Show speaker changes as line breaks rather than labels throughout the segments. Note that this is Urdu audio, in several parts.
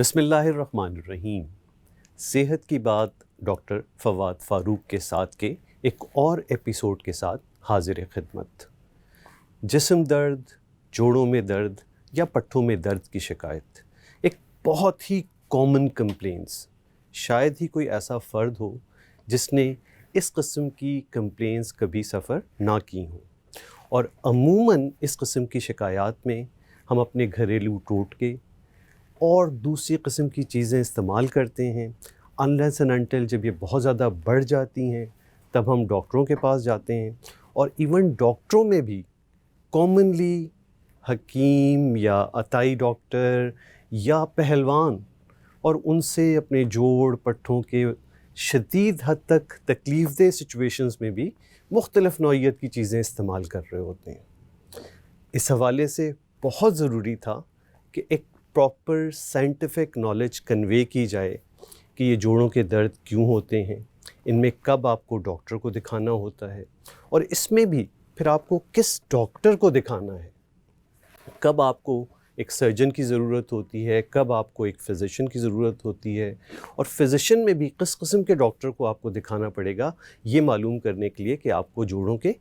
بسم اللہ الرحمن الرحیم۔ صحت کی بات ڈاکٹر فواد فاروق کے ساتھ کے ایک اور ایپیسوڈ کے ساتھ حاضر خدمت۔ جسم درد، جوڑوں میں درد یا پٹھوں میں درد کی شکایت ایک بہت ہی کامن کمپلینس۔ شاید ہی کوئی ایسا فرد ہو جس نے اس قسم کی کمپلینس کبھی سفر نہ کی ہوں، اور عموماً اس قسم کی شکایات میں ہم اپنے گھریلو ٹوٹکے اور دوسری قسم کی چیزیں استعمال کرتے ہیں۔ انلیس اینڈ انٹل جب یہ بہت زیادہ بڑھ جاتی ہیں تب ہم ڈاکٹروں کے پاس جاتے ہیں، اور ایون ڈاکٹروں میں بھی کامنلی حکیم یا عطائی ڈاکٹر یا پہلوان، اور ان سے اپنے جوڑ پٹھوں کے شدید حد تک تکلیف دہ سچویشنز میں بھی مختلف نوعیت کی چیزیں استعمال کر رہے ہوتے ہیں۔ اس حوالے سے بہت ضروری تھا کہ ایک پراپر سائنٹیفک نالج کنوے کی جائے کہ یہ جوڑوں کے درد کیوں ہوتے ہیں، ان میں کب آپ کو ڈاکٹر کو دکھانا ہوتا ہے، اور اس میں بھی پھر آپ کو کس ڈاکٹر کو دکھانا ہے، کب آپ کو ایک سرجن کی ضرورت ہوتی ہے، کب آپ کو ایک فزیشین کی ضرورت ہوتی ہے، اور فزیشین میں بھی کس قسم کے ڈاکٹر کو آپ کو دکھانا پڑے گا، یہ معلوم کرنے کے لیے کہ آپ کو جوڑوں کے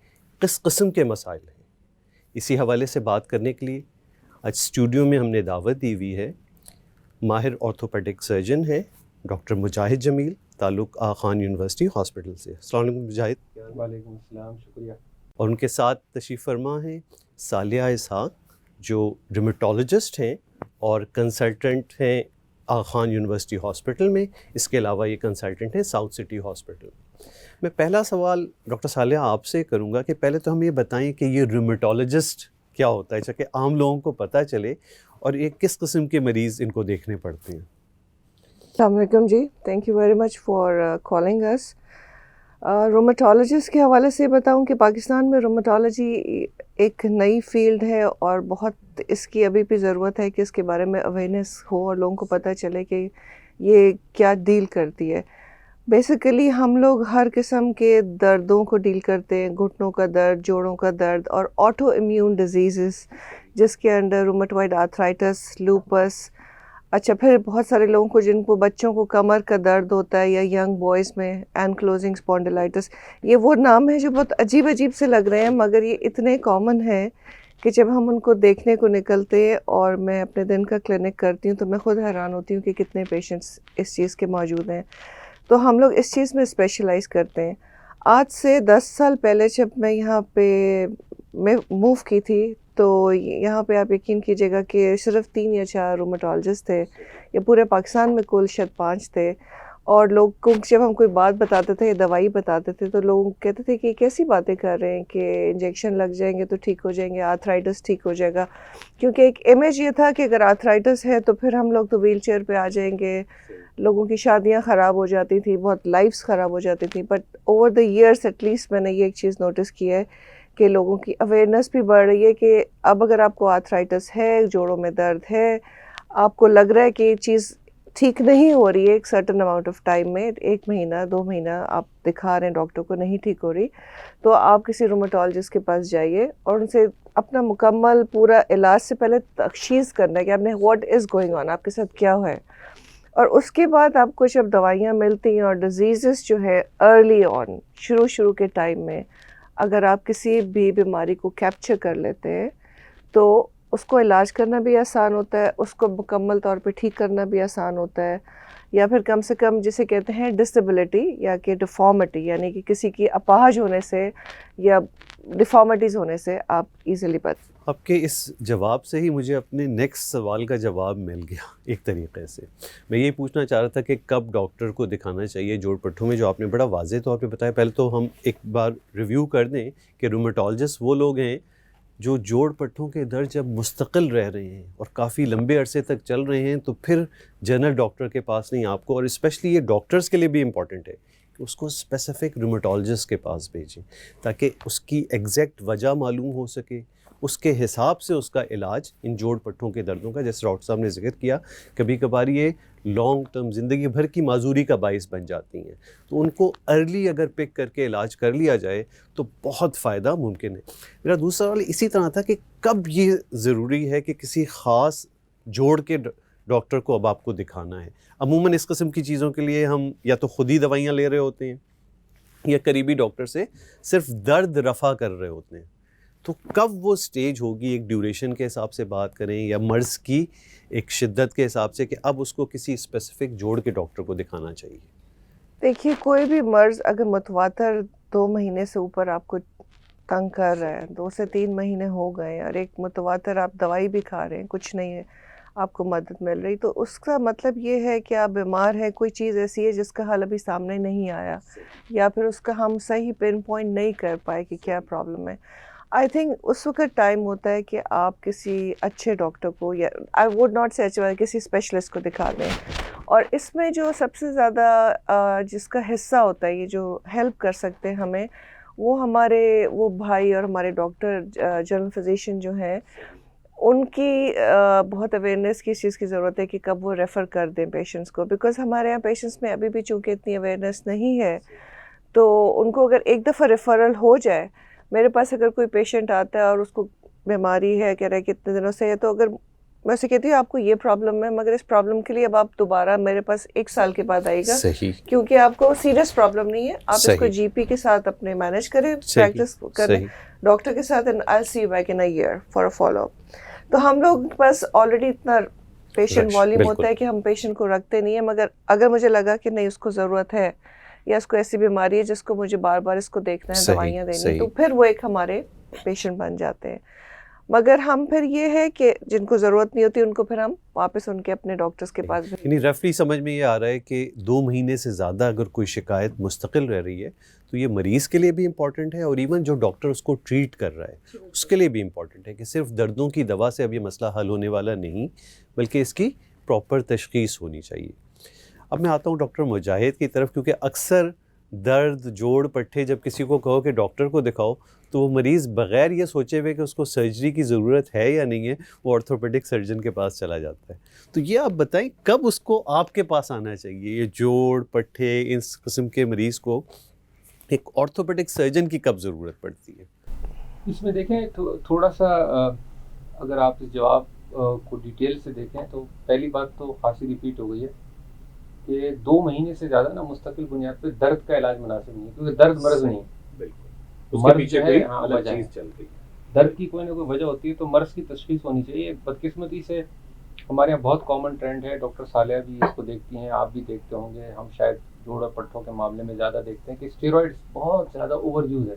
کس قسم کے مسائل ہیں۔ اسی حوالے سے بات کرنے کے لیے آج اسٹوڈیو میں ہم نے دعوت دی ہوئی ہے، ماہر آرتھوپیڈک سرجن ہیں ڈاکٹر مجاہد جمیل، تعلق آغا خان یونیورسٹی ہاسپٹل سے۔ السلام علیکم مجاہد۔
وعلیکم السلام، شکریہ۔
اور ان کے ساتھ تشریف فرما ہیں صالحہ اسحاق، جو ریمیٹولوجسٹ ہیں اور کنسلٹنٹ ہیں آغا خان یونیورسٹی ہاسپٹل میں، اس کے علاوہ یہ کنسلٹنٹ ہیں ساؤتھ سٹی ہاسپٹل۔ میں پہلا سوال ڈاکٹر صالحہ آپ سے کروں گا کہ پہلے تو ہم یہ بتائیں کہ یہ ریمیٹولوجسٹ کیا ہوتا ہے، تاکہ عام لوگوں کو پتہ چلے اور یہ کس قسم کے مریض ان کو دیکھنے پڑتے ہیں۔
السلام علیکم جی، thank you very much for calling us. Rheumatologist کے حوالے سے بتاؤں کہ پاکستان میں رومیٹولوجی ایک نئی فیلڈ ہے، اور بہت اس کی ابھی بھی ضرورت ہے کہ اس کے بارے میں اویئرنیس ہو اور لوگوں کو پتہ چلے کہ یہ کیا ڈیل کرتی ہے۔ بیسیکلی ہم لوگ ہر قسم کے دردوں کو ڈیل کرتے ہیں، گھٹنوں کا درد، جوڑوں کا درد، اور آٹو امیون ڈیزیزز جس کے انڈر رومیٹوائڈ آرتھرائٹس، لوپس، اچھا پھر بہت سارے لوگوں کو جن کو بچوں کو کمر کا درد ہوتا ہے، یا ینگ بوائز میں اینکلوزنگ اسپونڈیلائٹس۔ یہ وہ نام ہیں جو بہت عجیب عجیب سے لگ رہے ہیں، مگر یہ اتنے کامن ہیں کہ جب ہم ان کو دیکھنے کو نکلتے ہیں، اور میں اپنے دن کا کلینک کرتی ہوں، تو میں خود حیران ہوتی ہوں کہ کتنے پیشنٹس اس چیز کے موجود ہیں۔ تو ہم لوگ اس چیز میں اسپیشلائز کرتے ہیں۔ آج سے 10 سال پہلے جب میں یہاں پہ میں موو کی تھی، تو یہاں پہ آپ یقین کیجیے گا کہ صرف 3 یا 4 رومیٹولوجسٹ تھے، یا پورے پاکستان میں کل شاید 5 تھے۔ اور لوگ کو جب ہم کوئی بات بتاتے تھے، دوائی بتاتے تھے، تو لوگ کہتے تھے کہ یہ کیسی باتیں کر رہے ہیں کہ انجیکشن لگ جائیں گے تو ٹھیک ہو جائیں گے، آرتھرائٹس ٹھیک ہو جائے گا، کیونکہ ایک امیج یہ تھا کہ اگر آرتھرائٹس ہے تو پھر ہم لوگ تو ویل چیئر پہ آ جائیں گے، لوگوں کی شادیاں خراب ہو جاتی تھیں، بہت لائفز خراب ہو جاتی تھیں۔ But over the years at least میں نے یہ ایک چیز نوٹس کی ہے کہ لوگوں کی اویئرنیس بھی بڑھ رہی ہے کہ اب اگر آپ کو آرتھرائٹس ہے، جوڑوں میں درد ہے، آپ کو لگ رہا ہے کہ یہ چیز ٹھیک نہیں ہو رہی ہے ایک سرٹن اماؤنٹ آف ٹائم میں، 1 مہینہ 2 مہینہ آپ دکھا رہے ہیں ڈاکٹر کو، نہیں ٹھیک ہو رہی، تو آپ کسی رومیٹولوجسٹ کے پاس جائیے، اور ان سے اپنا مکمل پورا علاج سے پہلے تشخیص کرنا ہے کہ آپ نے واٹ از گوئنگ آن، آپ کے ساتھ کیا ہے، اور اس کے بعد آپ کو جب دوائیاں ملتی ہیں اور ڈیزیزز جو ہے ارلی آن شروع کے ٹائم میں اگر آپ کسی بھی بیماری کو کیپچر کر لیتے ہیں تو اس کو علاج کرنا بھی آسان ہوتا ہے، اس کو مکمل طور پہ ٹھیک کرنا بھی آسان ہوتا ہے، یا پھر کم سے کم جسے کہتے ہیں ڈسیبلٹی یا کہ ڈیفارمٹی، یعنی کہ کسی کی اپاہج ہونے سے یا ڈیفارمٹیز ہونے سے آپ ایزیلی بچ۔
آپ کے اس جواب سے ہی مجھے اپنے نیکسٹ سوال کا جواب مل گیا ایک طریقے سے۔ میں یہ پوچھنا چاہ رہا تھا کہ کب ڈاکٹر کو دکھانا چاہیے جوڑ پٹھوں میں، جو آپ نے بڑا واضح طور پہ بتایا۔ پہلے تو ہم ایک بار ریویو کر دیں کہ رومیٹولوجسٹ وہ لوگ ہیں جو جوڑ پٹھوں کے درد جب مستقل رہ رہے ہیں اور کافی لمبے عرصے تک چل رہے ہیں، تو پھر جنرل ڈاکٹر کے پاس نہیں، آپ کو، اور اسپیشلی یہ ڈاکٹرز کے لیے بھی امپورٹنٹ ہے کہ اس کو اسپیسیفک رومیٹولوجسٹ کے پاس بھیجیں تاکہ اس کی ایگزیکٹ وجہ معلوم ہو سکے، اس کے حساب سے اس کا علاج ان جوڑ پٹھوں کے دردوں کا، جیسے ڈاکٹر صاحب نے ذکر کیا، کبھی کبھار یہ لانگ ٹرم زندگی بھر کی معذوری کا باعث بن جاتی ہیں، تو ان کو ارلی اگر پک کر کے علاج کر لیا جائے تو بہت فائدہ ممکن ہے۔ میرا دوسرا سوال اسی طرح تھا کہ کب یہ ضروری ہے کہ کسی خاص جوڑ کے ڈاکٹر کو اب آپ کو دکھانا ہے. عموماً اس قسم کی چیزوں کے لیے ہم یا تو خود ہی دوائیاں لے رہے ہوتے ہیں یا قریبی ڈاکٹر سے صرف درد رفع کر رہے ہوتے ہیں. تو کب وہ سٹیج ہوگی ایک ڈیوریشن کے حساب سے بات کریں یا مرض کی ایک شدت کے حساب سے کہ اب اس کو کسی اسپیسیفک جوڑ کے ڈاکٹر کو دکھانا چاہیے؟
دیکھیے کوئی بھی مرض اگر متواتر 2 مہینے سے اوپر آپ کو تنگ کر رہا ہے, 2 سے 3 مہینے ہو گئے اور ایک متواتر آپ دوائی بھی کھا رہے ہیں, کچھ نہیں ہے, آپ کو مدد مل رہی, تو اس کا مطلب یہ ہے کہ آپ بیمار ہیں, کوئی چیز ایسی ہے جس کا حل ابھی سامنے نہیں آیا یا پھر اس کا ہم صحیح پن پوائنٹ نہیں کر پائے کہ کیا پرابلم ہے. آئی تھنک اس وقت ٹائم ہوتا ہے کہ آپ کسی اچھے ڈاکٹر کو یا آئی ووڈ ناٹ سے اچھے کسی اسپیشلسٹ کو دکھا دیں. اور اس میں جو سب سے زیادہ جس کا حصہ ہوتا ہے, یہ جو ہیلپ کر سکتے ہیں ہمیں, وہ ہمارے وہ بھائی اور ہمارے ڈاکٹر جنرل فزیشین جو ہیں, ان کی بہت اویئرنیس کی اس چیز کی ضرورت ہے کہ کب وہ ریفر کر دیں پیشنٹس کو, بیکاز ہمارے یہاں پیشنٹس میں ابھی بھی چونکہ اتنی اویئرنیس نہیں ہے, تو ان کو اگر ایک دفعہ ریفرل ہو جائے, میرے پاس اگر کوئی پیشنٹ آتا ہے اور اس کو بیماری ہے, کہہ رہا ہے کہ اتنے دنوں سے ہے, تو اگر میں اسے کہتی ہوں آپ کو یہ پرابلم ہے, مگر اس پرابلم کے لیے اب آپ دوبارہ میرے پاس 1 سال کے بعد آئے گا, کیونکہ آپ کو سیریس پرابلم نہیں ہے, آپ اس کو جی پی کے ساتھ اپنے مینیج کریں, پریکٹس کریں ڈاکٹر کے ساتھ, and I see you back in a year for a follow up. تو ہم لوگ بس آلریڈی اتنا پیشنٹ والیوم ہوتا ہے کہ ہم پیشنٹ کو رکھتے نہیں ہیں, مگر اگر مجھے لگا کہ نہیں اس کو ضرورت ہے یا اس کو ایسی بیماری ہے جس کو مجھے بار بار اس کو دیکھنا ہے, دوائیاں دینی, تو پھر وہ ایک ہمارے پیشنٹ بن جاتے ہیں. مگر ہم پھر یہ ہے کہ جن کو ضرورت نہیں ہوتی ان کو پھر ہم واپس ان کے اپنے ڈاکٹرز کے پاس.
یعنی رفلی سمجھ میں یہ آ رہا ہے کہ 2 مہینے سے زیادہ اگر کوئی شکایت مستقل رہ رہی ہے تو یہ مریض کے لیے بھی امپورٹنٹ ہے, اور ایون جو ڈاکٹر اس کو ٹریٹ کر رہا ہے اس کے لیے بھی امپورٹنٹ ہے کہ صرف دردوں کی دوا سے اب یہ مسئلہ حل ہونے والا نہیں, بلکہ اس کی پراپر تشخیص ہونی چاہیے. اب میں آتا ہوں ڈاکٹر مجاہد کی طرف, کیونکہ اکثر درد جوڑ پٹھے جب کسی کو کہو کہ ڈاکٹر کو دکھاؤ تو وہ مریض بغیر یہ سوچے ہوئے کہ اس کو سرجری کی ضرورت ہے یا نہیں ہے, وہ آرتھوپیڈک سرجن کے پاس چلا جاتا ہے. تو یہ آپ بتائیں کب اس کو آپ کے پاس آنا چاہیے, یہ جوڑ پٹھے اس قسم کے مریض کو ایک آرتھوپیڈک سرجن کی کب ضرورت پڑتی ہے؟
اس میں دیکھیں تھوڑا سا اگر آپ اس جواب کو ڈیٹیل سے دیکھیں تو پہلی بات تو خاصی ریپیٹ ہو گئی ہے کہ 2 مہینے سے زیادہ نا مستقل بنیاد پہ درد کا علاج مناسب نہیں ہے, کیونکہ درد مرض نہیں ہے, مرض جو ہے وجہ ہے, درد کی کوئی نہ کوئی وجہ ہوتی ہے, تو مرض کی تشخیص ہونی چاہیے. بدقسمتی سے ہمارے یہاں بہت کامن ٹرینڈ ہے, ڈاکٹر صالحہ بھی اس کو دیکھتی ہیں, آپ بھی دیکھتے ہوں گے, ہم شاید جوڑ اور پٹھوں کے معاملے میں زیادہ دیکھتے ہیں کہ اسٹیرائڈس بہت زیادہ اوور یوز ہے.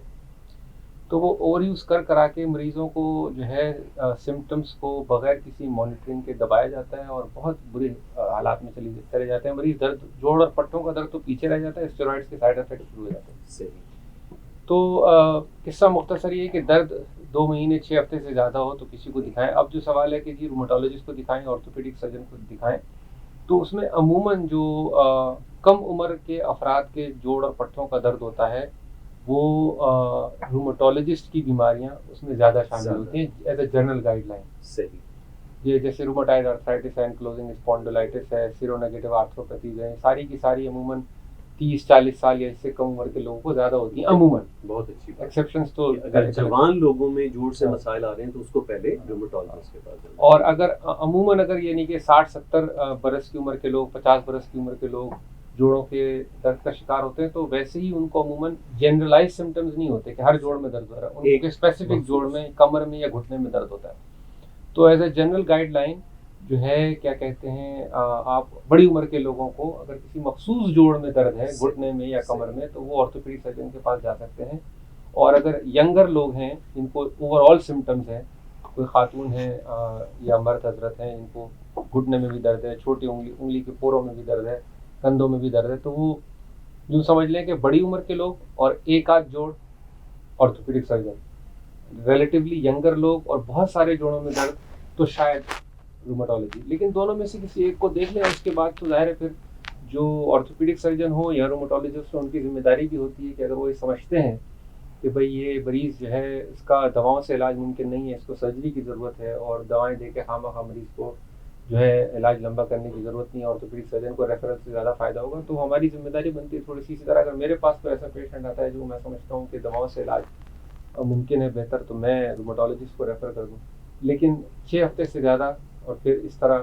تو وہ اوور یوز کرا کے مریضوں کو جو ہے سمٹمس کو بغیر کسی مانیٹرنگ کے دبایا جاتا ہے اور بہت برے حالات میں چلے جاتے ہیں مریض. درد جوڑ اور پٹھوں کا درد تو پیچھے رہ جاتا ہے, اسٹیرائڈس کے سائڈ افیکٹ شروع ہو جاتے ہیں.
صحیح.
تو قصہ مختصر یہ ہے کہ درد 2 مہینے 6 ہفتے سے زیادہ ہو تو کسی کو دکھائیں. اب جو سوال ہے کہ جی روماٹولوجسٹ کو دکھائیں, آرتھوپیڈک سرجن کو دکھائیں, تو اس میں عموماً جو کم عمر کے افراد کے جوڑ اور پٹھوں کا درد ہوتا ہے وہ روماٹولوجسٹ کی بیماریاں اس میں زیادہ شامل ہوتی ہیں as a general guide line.
صحیح.
یہ جیسے روماٹائڈ آرتھرائٹس ہے, اینکلوزنگ اسپونڈولائٹس ہے, سیرونیگیٹو آرتھروپیتھیز ہیں, ساری کی ساری عموماً 30-40 سال یا اس سے کم عمر کے لوگوں کو زیادہ ہوتی ہیں عموماً.
بہت اچھی بات.
ایکسیپشنز تو
اگر جوان لوگوں میں جوڑ سے مسائل آ رہے ہیں تو اس کو پہلے روماٹولوجسٹ کے پاس جانا.
اور اگر عموماً اگر یعنی کہ 60-70 برس کی عمر کے لوگ, 50 برس کی عمر کے لوگ جوڑوں کے درد کا شکار ہوتے ہیں تو ویسے ہی ان کو عموماً جنرلائز سمٹمز نہیں ہوتے کہ ہر جوڑ میں درد ہو رہا ہے, ان کو اسپیسیفک جوڑ میں, کمر میں یا گھٹنے میں درد ہوتا ہے. تو as a general guide line جو ہے کیا کہتے ہیں, آپ بڑی عمر کے لوگوں کو اگر کسی مخصوص جوڑ میں درد ہے, گھٹنے میں یا کمر میں, تو وہ آرتھوپیڈک سرجن کے پاس جا سکتے ہیں. اور اگر ینگر لوگ ہیں جن کو اوور آل سمٹمز ہیں, کوئی خاتون ہیں یا مرد حضرت ہیں جن کو گھٹنے میں بھی درد ہے, چھوٹی انگلی کے پوروں میں بھی درد ہے, کندھوں میں بھی درد ہے, تو وہ یوں سمجھ لیں کہ بڑی عمر کے لوگ اور ایک آدھ جوڑ آرتھوپیڈک سرجن, ریلیٹیولی ینگر لوگ اور بہت سارے جوڑوں میں درد تو شاید روماٹولوجی. لیکن دونوں میں سے کسی ایک کو دیکھ لیں, اس کے بعد تو ظاہر ہے پھر جو آرتھوپیڈک سرجن ہو یا روماٹولوجسٹ ہو ان کی ذمہ داری بھی ہوتی ہے کہ اگر وہ یہ سمجھتے ہیں کہ بھئی یہ مریض جو ہے اس کا دواؤں سے علاج ممکن نہیں ہے, اس کو سرجری کی ضرورت ہے, اور دوائیں دے کے خواہ مریض کو جو ہے علاج لمبا کرنے کی ضرورت نہیں ہے, آرتھوپیڈک سرجن کو ریفرل سے زیادہ فائدہ ہوگا, تو ہماری ذمہ داری بنتی ہے تھوڑی سی. اسی طرح اگر میرے پاس کوئی ایسا پیشنٹ آتا ہے جو میں سمجھتا ہوں کہ دواؤں سے علاج ممکن ہے بہتر, تو میں روماٹولوجسٹ کو ریفر کر دوں. لیکن 6 ہفتے سے زیادہ اور پھر اس طرح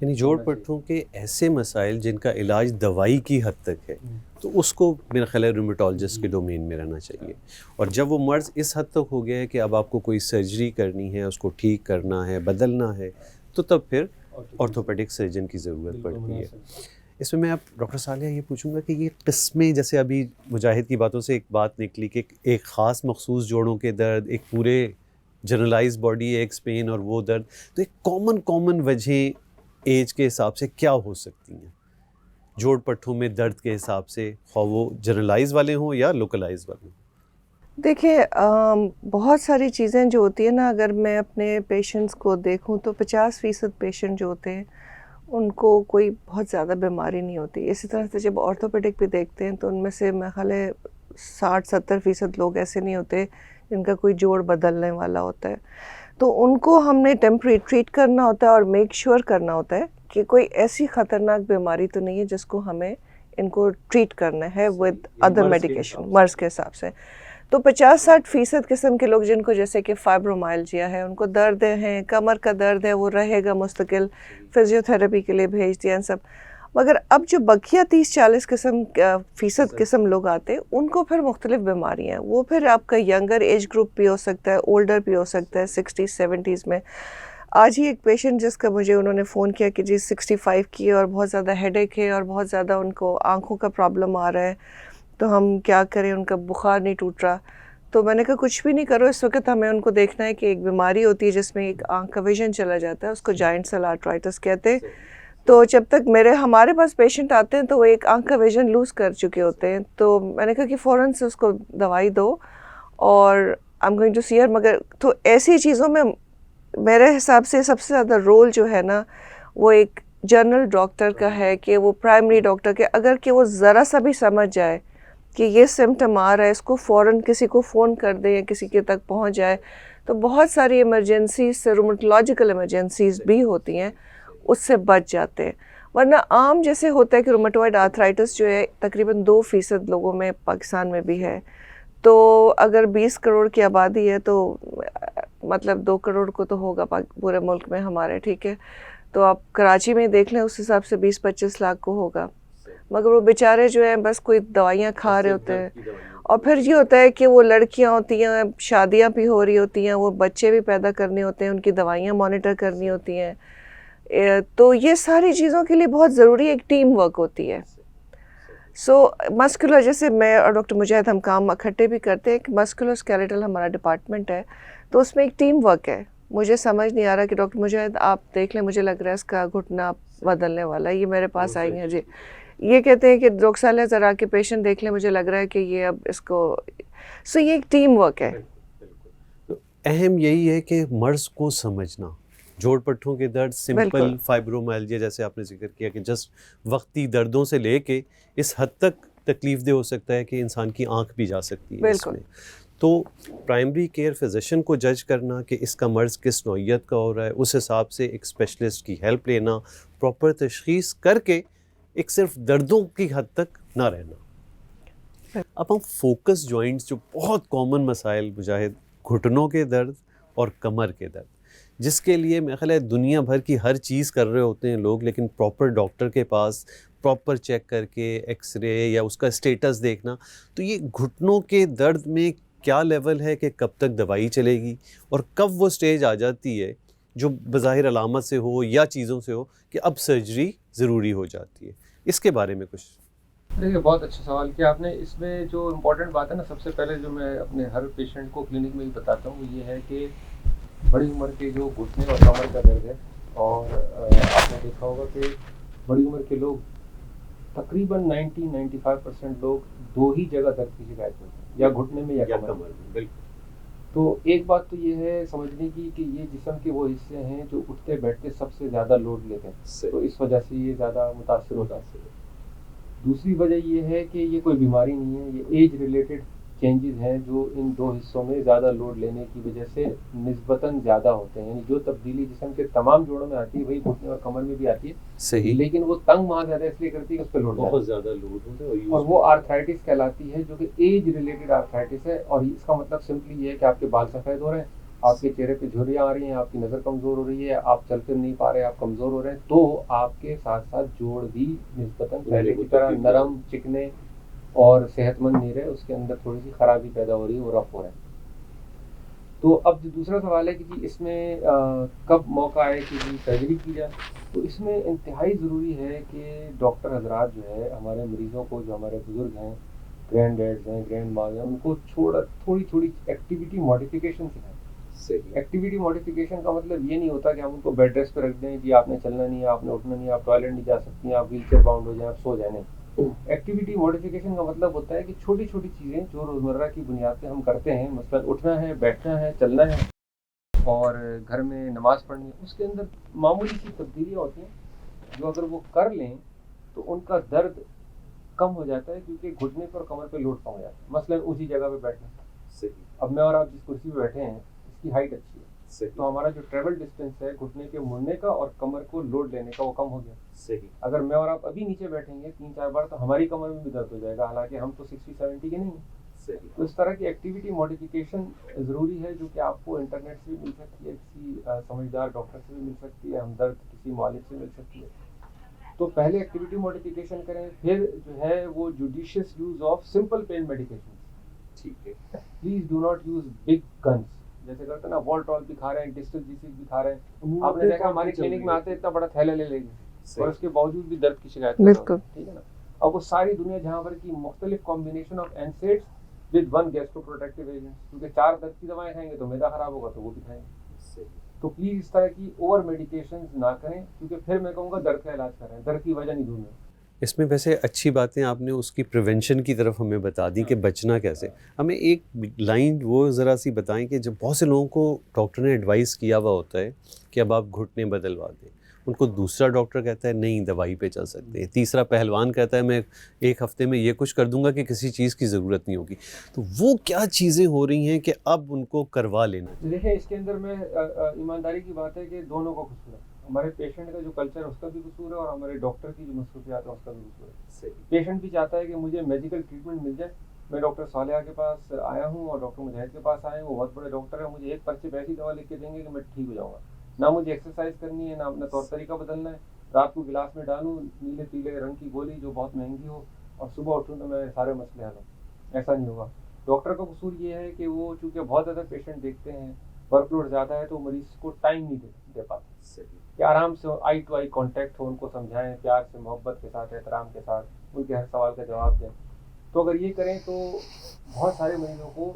یعنی جوڑ پٹھوں کے ایسے مسائل جن کا علاج دوائی کی حد تک ہے تو اس کو میرا خیال ہے رومیٹولوجسٹ کے ڈومین میں رہنا چاہیے. اور جب وہ مرض اس حد تک ہو گیا ہے کہ اب آپ کو کوئی سرجری کرنی ہے, اس کو ٹھیک کرنا ہے, بدلنا ہے, تو تب پھر آرتھوپیڈک سرجن کی ضرورت پڑتی ہے. اس میں آپ ڈاکٹر صالح یہ پوچھوں گا کہ یہ قسمیں, جیسے ابھی مجاہد کی باتوں سے ایک بات نکلی کہ ایک خاص مخصوص جوڑوں کے درد, ایک پورے جنرلائز باڈی ایکس پین اور وہ درد, تو ایک کامن وجہیں ایج کے حساب سے کیا ہو سکتی ہیں جوڑ پٹھوں میں درد کے حساب سے, خواہ وہ جنرلائز والے ہوں یا لوکلائز والے ہوں؟
دیکھیے بہت ساری چیزیں جو ہوتی ہیں نا, اگر میں اپنے پیشنٹس کو دیکھوں تو 50% پیشنٹ جو ہوتے ہیں ان کو کوئی بہت زیادہ بیماری نہیں ہوتی. اسی طرح سے جب آرتھوپیڈک بھی دیکھتے ہیں تو ان میں سے میرا خیال ہے 60-70% لوگ ایسے نہیں ہوتے جن کا کوئی جوڑ بدلنے والا ہوتا ہے. تو ان کو ہم نے ٹیمپرری ٹریٹ کرنا ہوتا ہے اور میک شیور کرنا ہوتا ہے کہ کوئی ایسی خطرناک بیماری تو نہیں ہے جس کو ہمیں ان کو ٹریٹ کرنا ہے ود ادر میڈیکیشن مرض کے حساب سے. تو 50-60% قسم کے لوگ جن کو جیسے کہ فائبرومائلجیا ہے, ان کو درد ہیں, کمر کا درد ہے, وہ رہے گا مستقل, فزیو تھراپی کے لیے بھیج دیا ان سب. مگر اب جو بقیہ 30-40% قسم لوگ آتے ہیں ان کو پھر مختلف بیماریاں ہیں. وہ پھر آپ کا ینگر ایج گروپ بھی ہو سکتا ہے, اولڈر بھی ہو سکتا ہے, 60s-70s میں. آج ہی ایک پیشنٹ جس کا مجھے انہوں نے فون کیا کہ جی 65 کی ہے اور بہت زیادہ ہیڈ ایک ہے اور بہت زیادہ ان کو آنکھوں کا پرابلم آ رہا ہے, تو ہم کیا کریں, ان کا بخار نہیں ٹوٹ رہا. تو میں نے کہا کچھ بھی نہیں کرو, اس وقت ہمیں ان کو دیکھنا ہے کہ ایک بیماری ہوتی ہے جس میں ایک آنکھ کا ویژن چلا جاتا ہے, اس کو جائنٹ سیل آرترائٹس کہتے ہیں. تو جب تک ہمارے پاس پیشنٹ آتے ہیں تو وہ ایک آنکھ کا ویژن لوز کر چکے ہوتے ہیں. تو میں نے کہا کہ فوراً سے اس کو دوائی دو اور آئی ایم گوئنگ ٹو سی ہر. مگر تو ایسی چیزوں میں میرے حساب سے سب سے زیادہ رول جو ہے نا وہ ایک جنرل ڈاکٹر کا ہے, کہ وہ پرائمری ڈاکٹر کے, اگر کہ وہ ذرا سا بھی سمجھ جائے کہ یہ سمٹم آ رہا ہے, اس کو فوراً کسی کو فون کر دیں یا کسی کے تک پہنچ جائے. تو بہت ساری ایمرجنسیز, رومیٹولوجیکل ایمرجنسیز بھی ہوتی ہیں, اس سے بچ جاتے ہیں. ورنہ عام جیسے ہوتا ہے کہ رومیٹوائڈ آرتھرائٹس جو ہے تقریباً 2% لوگوں میں پاکستان میں بھی ہے. تو اگر 20 کروڑ کی آبادی ہے تو مطلب 2 کروڑ کو تو ہوگا پورے ملک میں ہمارے, ٹھیک ہے. تو آپ کراچی میں دیکھ لیں, اس حساب سے 20-25 لاکھ کو ہوگا. مگر وہ بیچارے جو ہیں بس کوئی دوائیاں کھا رہے ہوتے ہیں. اور پھر یہ ہوتا ہے کہ وہ لڑکیاں ہوتی ہیں, شادیاں بھی ہو رہی ہوتی ہیں, وہ بچے بھی پیدا کرنے ہوتے ہیں, ان کی دوائیاں مانیٹر کرنی ہوتی ہیں. تو یہ ساری چیزوں کے لیے بہت ضروری ایک ٹیم ورک ہوتی ہے. سو مسکولر, جیسے میں اور ڈاکٹر مجاہد ہم کام اکٹھے بھی کرتے ہیں, کہ مسکولر اسکیلیٹل ہمارا ڈپارٹمنٹ ہے, تو اس میں ایک ٹیم ورک ہے. مجھے سمجھ نہیں آ رہا کہ ڈاکٹر مجاہد آپ دیکھ لیں, مجھے لگ رہا ہے اس کا گھٹنا بدلنے والا ہے, یہ میرے پاس آئی ہیں جی, یہ کہتے ہیں کہ ڈاکٹر صالح ذرا کے پیشنٹ دیکھ لیں, مجھے لگ رہا ہے کہ یہ اب اس کو. سو یہ ایک ٹیم ورک ہے.
اہم یہی ہے کہ مرض کو سمجھنا. جوڑ پٹھوں کے درد سمپل فائبرومائلجیا جیسے آپ نے ذکر کیا کہ جسٹ وقتی دردوں سے لے کے اس حد تک تکلیف دہ ہو سکتا ہے کہ انسان کی آنکھ بھی جا سکتی ہے اس میں. تو پرائمری کیئر فزیشین کو جج کرنا کہ اس کا مرض کس نوعیت کا ہو رہا ہے, اس حساب سے ایک اسپیشلسٹ کی ہیلپ لینا, پراپر تشخیص کر کے ایک صرف دردوں کی حد تک نہ رہنا. اب ہم فوکس جوائنٹس, جو بہت کامن مسائل مجاہد, گھٹنوں کے درد اور کمر کے درد, جس کے لیے میرا خیال ہے دنیا بھر کی ہر چیز کر رہے ہوتے ہیں لوگ, لیکن پراپر ڈاکٹر کے پاس پراپر چیک کر کے ایکس رے یا اس کا اسٹیٹس دیکھنا. تو یہ گھٹنوں کے درد میں کیا لیول ہے کہ کب تک دوائی چلے گی, اور کب وہ سٹیج آ جاتی ہے جو بظاہر علامت سے ہو یا چیزوں سے ہو کہ اب سرجری ضروری ہو جاتی ہے. اس کے بارے میں کچھ.
دیکھیے بہت اچھا سوال کیا آپ نے. اس میں جو امپورٹنٹ بات ہے نا, سب سے پہلے جو میں اپنے ہر پیشنٹ کو کلینک میں ہی بتاتا ہوں, وہ یہ ہے کہ بڑی عمر کے جو گھٹنے اور کمر کا درد ہے, اور آپ نے دیکھا ہوگا کہ بڑی عمر کے لوگ تقریباً 90-95% لوگ 2 ہی جگہ درد کی شکایت کرتے ہیں, یا گھٹنے میں یا کمر میں. بالکل. تو ایک بات تو یہ ہے سمجھنے کی کہ یہ جسم کے وہ حصے ہیں جو اٹھتے بیٹھتے سب سے زیادہ لوڈ لیتے ہیں, تو اس وجہ سے یہ زیادہ متاثر ہوتا ہے. دوسری وجہ یہ ہے کہ یہ کوئی بیماری نہیں ہے, یہ ایج ریلیٹڈ چینجز ہیں جو ان 2 حصوں میں زیادہ لوڈ لینے کی وجہ سے نسبتاً زیادہ ہوتے ہیں. یعنی جو تبدیلی جسم کے تمام جوڑوں میں آتی ہے وہی گھٹنے اور کمر میں بھی آتی ہے,
صحیح,
لیکن وہ تنگ وہاں زیادہ اس لیے کرتی ہے کہ اس پہ لوڈ
بہت زیادہ لوڈ ہوتا ہے,
اور وہ آرتھرائٹس کہلاتی ہے, جو کہ ایج ریلیٹڈ آرتھرائٹس ہے. اور اس کا مطلب سمپلی یہ ہے کہ آپ کے بال سفید ہو رہے ہیں آپ کے چہرے پہ جھریاں آ رہی ہیں, آپ کی نظر کمزور ہو رہی ہے, آپ چل پھر نہیں پا رہے, آپ کمزور ہو رہے ہیں, تو آپ کے ساتھ ساتھ جوڑ بھی نسبتاً پہلے کی طرح نرم, چکنے اور صحت مند نہیں رہے, اس کے اندر تھوڑی سی خرابی پیدا ہو رہی ہے, وہ رف ہو رہے ہیں. تو اب جو دوسرا سوال ہے کہ جی اس میں کب موقع آئے کہ جی سرجری کی جائے, تو اس میں انتہائی ضروری ہے کہ ڈاکٹر حضرات جو ہے ہمارے مریضوں کو, جو ہمارے بزرگ ہیں, گرینڈ ڈیڈز ہیں, گرینڈ ماز ہیں, ان کو تھوڑی تھوڑی ایکٹیویٹی ماڈیفیکیشن سکھائیں. ایکٹیویٹی ماڈیفیکیشن کا مطلب یہ نہیں ہوتا کہ ہم ان کو بیڈ ریسٹ پہ رکھ دیں, جی آپ نے چلنا نہیں ہے, آپ نے اٹھنا نہیں ہے, آپ ٹوائلٹ نہیں جا سکتی ہیں, آپ ویل چیئر باؤنڈ ہو جائیں, آپ سو جائیں. نہیں, ایکٹیویٹی ماڈیفیکیشن کا مطلب ہوتا ہے کہ چھوٹی چھوٹی چیزیں جو روزمرہ کی بنیاد پہ ہم کرتے ہیں, مثلا اٹھنا ہے, بیٹھنا ہے, چلنا ہے, اور گھر میں نماز پڑھنی ہے, اس کے اندر معمولی سی تبدیلیاں ہوتی ہیں جو اگر وہ کر لیں تو ان کا درد کم ہو جاتا ہے, کیونکہ گھٹنے پر کمر پہ لوڈ کم ہو جاتا ہے. مثلا اسی جگہ پہ بیٹھنا. اب میں اور آپ جس کرسی پہ بیٹھے ہیں اس کی ہائٹ اچھی ہے, تو ہمارا جو ٹریول ڈسٹینس ہے گھٹنے کے مڑنے کا اور کمر کو لوڈ لینے کا, وہ کم ہو گیا. اگر میں اور آپ ابھی نیچے بیٹھیں گے 3-4 بار تو ہماری کمر میں بھی درد ہو جائے گا, حالانکہ ہم تو 60-70 کے نہیں ہیں. تو اس طرح کی ایکٹیویٹی ماڈیفیکیشن ضروری ہے, جو کہ آپ کو انٹرنیٹ سے بھی مل سکتی ہے, کسی سمجھدار ڈاکٹر سے بھی مل سکتی ہے, ہمدرد کسی معالج سے مل سکتی ہے. تو پہلے ایکٹیویٹی ماڈیفیکیشن کریں, پھر جو ہے وہ judicious use of simple pain medication. ٹھیک ہے, please do not use big guns, جیسے کرتے ہیں نا والٹرال بھی کھا رہے ہیں, ڈسٹل جیسی بھی کھا رہے ہیں. آپ نے دیکھا ہماری کلینک میں آتے اتنا بڑا تھیلا لے لیں گے اور اس کے باوجود بھی درد کی شکایت کرتے ہیں. ٹھیک ہے نا. اب وہ ساری دنیا جہاں پر کی مختلف combination of NSAIDs with 1 gastro-protective agent, کیونکہ 4 درد کی دوائیں کھائیں گے تو میدا خراب ہوگا, تو وہ بھی کھائیں گے. تو پلیز اس طرح کی اوور میڈیکیشنز نہ کریں, کیونکہ پھر میں کہوں گا درد کا علاج کریں, درد کی وجہ نہیں ڈھونڈیں.
اس میں ویسے اچھی باتیں آپ نے اس کی پریونشن کی طرف ہمیں بتا دی کہ بچنا کیسے. ہمیں ایک لائن وہ ذرا سی بتائیں کہ جب بہت سے لوگوں کو ڈاکٹر نے ایڈوائز کیا ہوا ہوتا ہے کہ اب آپ گھٹنے بدلوا دیں, ان کو دوسرا ڈاکٹر کہتا ہے نہیں دوائی پہ چل سکتے ہیں, تیسرا پہلوان کہتا ہے میں 1 ہفتے میں یہ کچھ کر دوں گا کہ کسی چیز کی ضرورت نہیں ہوگی. تو وہ کیا چیزیں ہو رہی ہیں کہ اب ان کو کروا لینا؟
دیکھیں اس کے اندر میں ایمانداری کی بات ہے کہ دونوں کا قصور ہے. ہمارے پیشنٹ کا جو کلچر ہے اس کا بھی قصور ہے, اور ہمارے ڈاکٹر کی جو مصروفیات ہیں اس کا بھی قصور ہے. پیشنٹ بھی چاہتا ہے کہ مجھے میڈیکل ٹریٹمنٹ مل جائے. میں ڈاکٹر صالحہ کے پاس آیا ہوں اور ڈاکٹر مجاہد کے پاس آیا ہوں, وہ بہت بڑے ڈاکٹر ہیں, مجھے ایک پرچے پہ ایسی دوا لکھ کے دیں گے کہ میں ٹھیک ہو جاؤں گا. نہ مجھے ایکسرسائز کرنی ہے, نہ اپنا طور طریقہ بدلنا ہے, رات کو گلاس میں ڈالوں نیلے پیلے رنگ کی گولی جو بہت مہنگی ہو, اور صبح اٹھوں تو میں سارے مسئلے حل ہوں. ایسا نہیں ہوگا. ڈاکٹر کا قصور یہ ہے کہ وہ چونکہ بہت زیادہ پیشنٹ دیکھتے ہیں, ورک لوڈ زیادہ ہے, تو مریض کو ٹائم نہیں دے پاتے کہ آرام سے آئی ٹو آئی کانٹیکٹ ہو, ان کو سمجھائیں پیار سے, محبت کے ساتھ, احترام کے ساتھ, ان کے ہر سوال کا جواب دیں. تو اگر یہ کریں تو بہت سارے مریضوں کو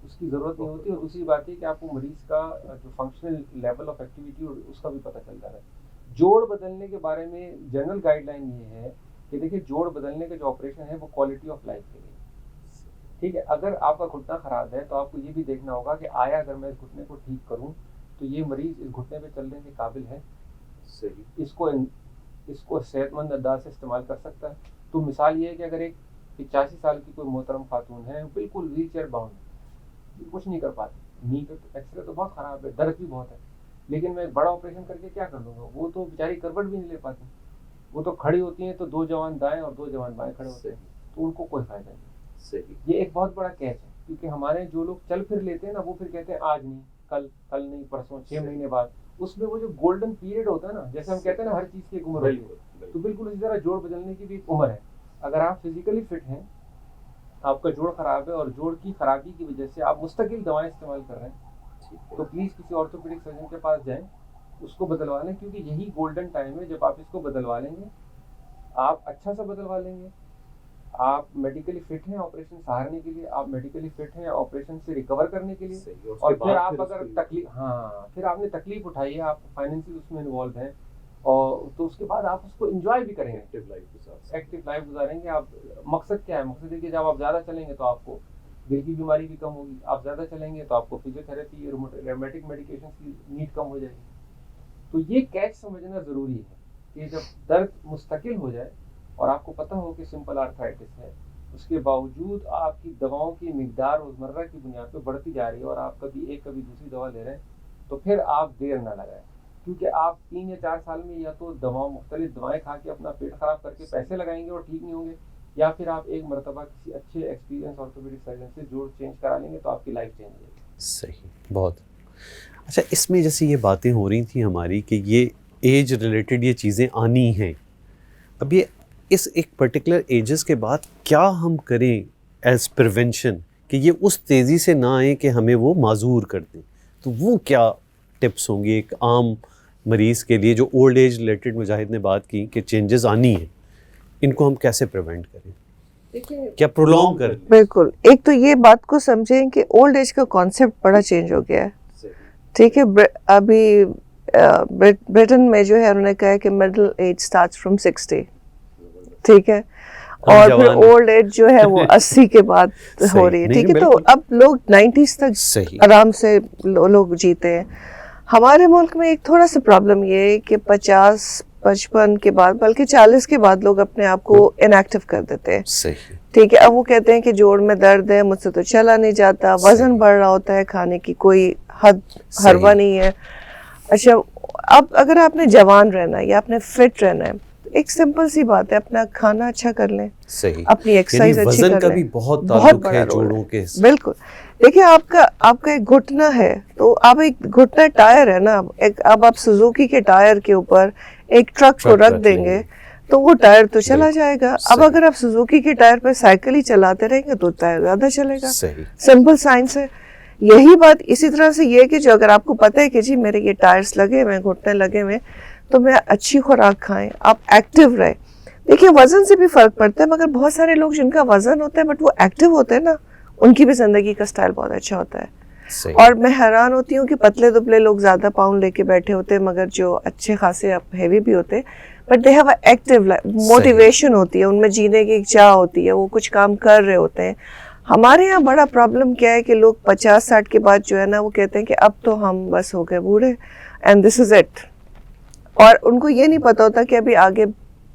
اس کی ضرورت نہیں ہوتی. اور دوسری بات یہ کہ آپ کو مریض کا جو فنکشنل لیول آف ایکٹیویٹی اس کا بھی پتہ چلتا ہے. جوڑ بدلنے کے بارے میں جنرل گائیڈ لائن یہ ہے کہ دیکھیے جوڑ بدلنے کا جو آپریشن ہے وہ کوالٹی آف لائف کے لیے. ٹھیک ہے, اگر آپ کا گھٹنا خراب ہے تو آپ کو یہ بھی دیکھنا ہوگا کہ آیا اگر میں اس گھٹنے کو ٹھیک کروں تو یہ مریض اس گھٹنے پہ چلنے کے قابل ہے, اس کو صحت مند انداز سے استعمال کر سکتا ہے. تو مثال یہ ہے کہ اگر ایک 85 سال کی کوئی محترم خاتون ہے, بالکل ویل چیئر باؤنڈ ہے, کچھ نہیں کر پاتی, نی کا ایکس رے تو بہت خراب ہے, درد بھی بہت ہے, لیکن میں ایک بڑا آپریشن کر کے کیا کر لوں گا. وہ تو بیچاری کروٹ بھی نہیں لے پاتی, وہ تو کھڑی ہوتی ہیں تو 2 جوان دائیں اور 2 جوان بائیں کھڑے ہوتے ہیں, تو ان کو کوئی فائدہ نہیں. یہ ایک بہت بڑا کیچ ہے, کیونکہ ہمارے جو لوگ چل پھر لیتے ہیں نا, وہ پھر کہتے ہیں آج نہیں, کل نہیں, پرسوں, 6 مہینے بعد. اس میں وہ جو گولڈن پیریڈ ہوتا ہے نا, جیسے ہم کہتے ہیں نا ہر چیز کی ایک عمر ہوتی ہے, تو بالکل اسی طرح جوڑ بدلنے کی بھی ایک عمر ہے. اگر آپ فزیکلی فٹ ہیں, آپ کا جوڑ خراب ہے اور جوڑ کی خرابی کی وجہ سے آپ مستقل دوائیں استعمال کر رہے ہیں, تو پلیز کسی آرتھوپیڈک سرجن کے پاس جائیں, اس کو بدلوا لیں, کیونکہ یہی گولڈن ٹائم ہے جب آپ اس کو بدلوا لیں گے, آپ اچھا سا بدلوا لیں گے. آپ میڈیکلی فٹ ہیں آپریشن سہارنے کے لیے, آپ میڈیکلی فٹ ہیں آپریشن سے ریکور کرنے کے لیے, اور پھر آپ اگر پھر آپ نے تکلیف اٹھائی ہے, آپ فائنینشلی اس میں انوالو ہیں, اور تو اس کے بعد آپ اس کو انجوائے بھی کریں گے, ایکٹیو لائف گزاریں گے. آپ مقصد کیا ہے؟ مقصد ہے کہ جب آپ زیادہ چلیں گے تو آپ کو دل کی بیماری بھی کم ہوگی, آپ زیادہ چلیں گے تو آپ کو فزیو تھراپی, رومیٹک میڈیکیشن کی نیڈ کم ہو جائے گی. تو یہ کیچ سمجھنا ضروری ہے کہ جب درد مستقل ہو جائے اور آپ کو پتہ ہو کہ سمپل آرتھرائٹس ہے, اس کے باوجود آپ کی دواؤں کی مقدار روزمرہ کی بنیاد پہ بڑھتی جا رہی ہے, اور آپ کبھی ایک کبھی دوسری دوا لے رہے ہیں, تو پھر آپ دیر نہ لگائیں. کیونکہ آپ 3 یا 4 سال میں یا تو مختلف دوائیں کھا کے اپنا پیٹ خراب کر کے پیسے لگائیں گے اور ٹھیک نہیں ہوں گے, یا پھر آپ ایک مرتبہ کسی اچھے ایکسپیرینس آرتھوپیڈک سرجن سے جوڑ چینج کرا لیں گے تو آپ کی لائف چینج ہو جائے گی.
صحیح, بہت اچھا، اس میں جیسے یہ باتیں ہو رہی تھیں ہماری کہ یہ ایج ریلیٹڈ یہ چیزیں آنی ہیں، اب یہ اس ایک پرٹیکولر ایجز کے بعد کیا ہم کریں ایز پریونشن کہ یہ اس تیزی سے نہ آئیں کہ ہمیں وہ معذور کر دیں؟ تو وہ کیا ٹپس ہوں گے ایک عام مریض کے لیے جو اولڈ ایج ریلیٹڈ مجاہد نے بات کی کہ چینجز آنی ہیں، ان کو ہم کیسے پریونٹ کریں، کیا پرولونگ کریں؟
بالکل، ایک تو یہ بات کو سمجھیں کہ اولڈ ایج کا کانسیپٹ بڑا چینج ہو گیا ہے، ٹھیک ہے. ابھی برٹن میں جو ہے انہوں نے کہا ہے کہ مڈل ایج سٹارٹس فرام 60، ٹھیک ہے، اور پھر اولڈ ایج جو ہے وہ 80 کے بعد ہو رہی ہے، ٹھیک ہے. تو اب لوگ 90s تک آرام سے لوگ جیتے ہیں. ہمارے ملک میں ایک تھوڑا سا پرابلم یہ ہے کہ 50-55 کے بعد بلکہ 40 کے بعد لوگ اپنے آپ کو انیکٹیو کر دیتے ہیں، ٹھیک ہے. اب وہ کہتے ہیں کہ جوڑ میں درد ہے، مجھ سے تو چلا نہیں جاتا، وزن بڑھ رہا ہوتا ہے، کھانے کی کوئی حد حربہ نہیں ہے. اچھا، اب اگر آپ نے جوان رہنا ہے یا آپ نے فٹ رہنا ہے، ایک سمپل سی بات ہے، اپنا کھانا اچھا کر لیں، اپنی ایکسرسائز اچھی کر لیں.
وزن کا بھی بہت تعلق ہے جوڑوں کے.
بالکل. دیکھیں آپ کا ایک گھٹنا ہے تو آپ ایک گھٹنا ٹائر ہے نا، اب آپ سوزوکی کے ٹائر کے اوپر ایک ٹرک کو رکھ دیں گے تو وہ ٹائر تو چلا جائے گا. اب اگر آپ سوزوکی کے ٹائر پہ سائیکل ہی چلاتے رہیں گے تو ٹائر زیادہ چلے گا. سمپل سائنس ہے. یہی بات اسی طرح سے یہ کہ جو اگر آپ کو پتہ ہے کہ جی میرے یہ ٹائرس لگے ہوئے، گھٹنے لگے ہوئے، تو میں اچھی خوراک کھائیں، آپ ایکٹیو رہیں. دیکھیے وزن سے بھی فرق پڑتا ہے، مگر بہت سارے لوگ جن کا وزن ہوتا ہے بٹ وہ ایکٹیو ہوتے ہیں نا، ان کی بھی زندگی کا سٹائل بہت اچھا ہوتا ہے. اور میں حیران ہوتی ہوں کہ پتلے دبلے لوگ زیادہ پاؤنڈ لے کے بیٹھے ہوتے ہیں مگر جو اچھے خاصے ہیوی بھی ہوتے but they have a active life, motivation ہوتی ہے ان میں، جینے کی ایک چاہ ہوتی ہے، وہ کچھ کام کر رہے ہوتے ہیں. ہمارے یہاں بڑا پرابلم کیا ہے کہ لوگ 50-60 کے بعد جو ہے نا وہ کہتے ہیں کہ اب تو ہم بس ہو گئے بوڑھے اینڈ دس از اٹ، اور ان کو یہ نہیں پتا ہوتا کہ ابھی آگے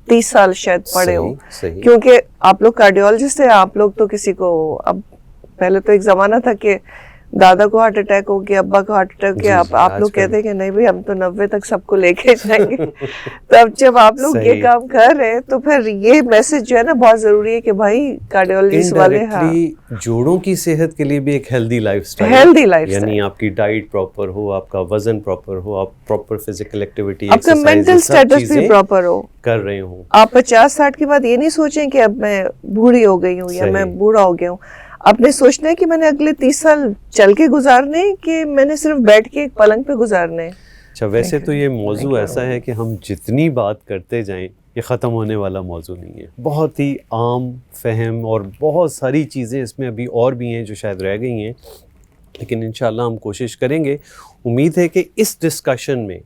30 سال شاید پڑے ہوں. کیونکہ آپ لوگ کارڈیولوجسٹ ہیں، آپ لوگ تو کسی کو، اب پہلے تو ایک زمانہ تھا کہ دادا کو ہارٹ اٹیک ہو گیا، ابا کو ہارٹ اٹیک ہو گیا، آپ لوگ کہتے ہیں کہ نہیں بھائی ہم تو 90 تک سب کو لے کے جائیں گے. تو اب جب آپ لوگ یہ کام کر رہے ہیں تو پھر یہ میسج جو ہے نا بہت ضروری ہے کہ بھائی کارڈیولوجسٹ والے
جوڑوں کی صحت کے لیے بھی ایک ہیلدی لائف اسٹائل، یعنی آپ کی ڈائٹ پراپر ہو، آپ کا وزن پراپر ہو، آپ پراپر فزیکل ایکٹیویٹی،
آپ کا مینٹل اسٹیٹس بھی پراپر ہو
کر رہے ہوں.
آپ 50-60 کے بعد یہ نہیں سوچیں کہ اب میں بوڑھی ہو گئی ہوں یا میں بوڑھا ہو گیا ہوں. آپ نے سوچنا ہے کہ میں نے اگلے 30 سال چل کے گزارنے کہ میں نے صرف بیٹھ کے ایک پلنگ پہ گزارنے.
اچھا، ویسے تو یہ موضوع ایسا ہے کہ ہم جتنی بات کرتے جائیں یہ ختم ہونے والا موضوع نہیں ہے. بہت ہی عام فہم اور بہت ساری چیزیں اس میں ابھی اور بھی ہیں جو شاید رہ گئی ہیں، لیکن انشاءاللہ ہم کوشش کریں گے. امید ہے کہ اس ڈسکشن میں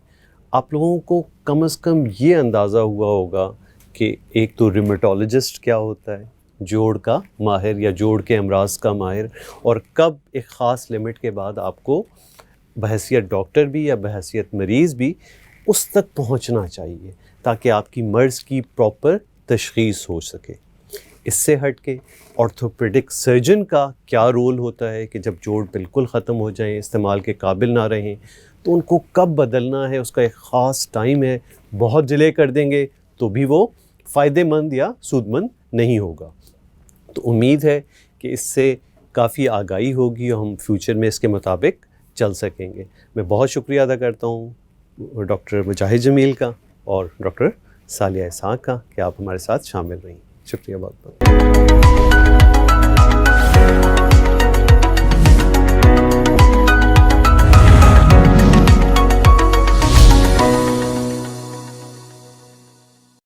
آپ لوگوں کو کم از کم یہ اندازہ ہوا ہوگا کہ ایک تو ریمیٹولوجسٹ کیا ہوتا ہے، جوڑ کا ماہر یا جوڑ کے امراض کا ماہر، اور کب ایک خاص لمٹ کے بعد آپ کو بحیثیت ڈاکٹر بھی یا بحیثیت مریض بھی اس تک پہنچنا چاہیے تاکہ آپ کی مرض کی پراپر تشخیص ہو سکے. اس سے ہٹ کے آرتھوپیڈک سرجن کا کیا رول ہوتا ہے کہ جب جوڑ بالکل ختم ہو جائیں، استعمال کے قابل نہ رہیں، تو ان کو کب بدلنا ہے، اس کا ایک خاص ٹائم ہے. بہت ڈیلے کر دیں گے تو بھی وہ فائدہ مند یا سود مند نہیں ہوگا. تو امید ہے کہ اس سے کافی آگاہی ہوگی اور ہم فیوچر میں اس کے مطابق چل سکیں گے. میں بہت شکریہ ادا کرتا ہوں ڈاکٹر مجاہد جمیل کا اور ڈاکٹر سالیہ اسحاق کا کہ آپ ہمارے ساتھ شامل رہیں. شکریہ بہت بہت.